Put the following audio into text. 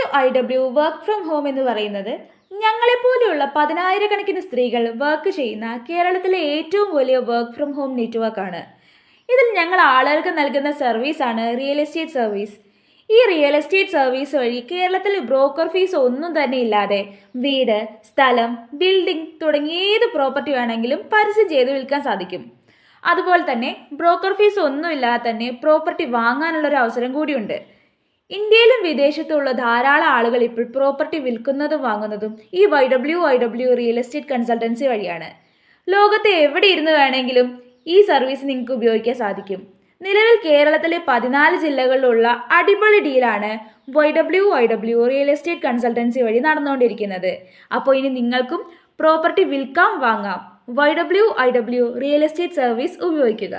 YWIW work from home എന്ന് പറയുന്നത് ഞങ്ങളെപ്പോലെയുള്ള പതിനായിരക്കണക്കിന് സ്ത്രീകൾ വർക്ക് ചെയ്യുന്ന കേരളത്തിലെ ഏറ്റവും വലിയ വർക്ക് ഫ്രം ഹോം നെറ്റ്വർക്കാണ്. ഇതിൽ ഞങ്ങൾ ആളുകൾക്ക് നൽകുന്ന സർവീസാണ് റിയൽ എസ്റ്റേറ്റ് സർവീസ്. ഈ റിയൽ എസ്റ്റേറ്റ് സർവീസ് വഴി കേരളത്തിൽ ബ്രോക്കർ ഫീസ് ഒന്നും തന്നെ ഇല്ലാതെ വീട്, സ്ഥലം, ബിൽഡിംഗ് തുടങ്ങിയ ഏത് പ്രോപ്പർട്ടി വേണമെങ്കിലും പരസ്യം ചെയ്ത് വിൽക്കാൻ സാധിക്കും. അതുപോലെ തന്നെ ബ്രോക്കർ ഫീസ് ഒന്നുമില്ലാതെ തന്നെ പ്രോപ്പർട്ടി വാങ്ങാനുള്ളൊരു അവസരം കൂടിയുണ്ട്. ഇന്ത്യയിലും വിദേശത്തുള്ള ധാരാളം ആളുകൾ ഇപ്പോൾ പ്രോപ്പർട്ടി വിൽക്കുന്നതും വാങ്ങുന്നതും ഈ YWIW റിയൽ എസ്റ്റേറ്റ് കൺസൾട്ടൻസി വഴിയാണ്. ലോകത്തെ എവിടെ ഇരുന്ന് വേണമെങ്കിലും ഈ സർവീസ് നിങ്ങൾക്ക് ഉപയോഗിക്കാൻ സാധിക്കും. നിലവിൽ കേരളത്തിലെ 14 ജില്ലകളിലുള്ള അടിപൊളി ഡീലാണ് YWIW റിയൽ എസ്റ്റേറ്റ് കൺസൾട്ടൻസി വഴി നടന്നുകൊണ്ടിരിക്കുന്നത്. അപ്പോൾ ഇനി നിങ്ങൾക്കും പ്രോപ്പർട്ടി വിൽക്കാം, വാങ്ങാം. YWIW റിയൽ എസ്റ്റേറ്റ് സർവീസ് ഉപയോഗിക്കുക.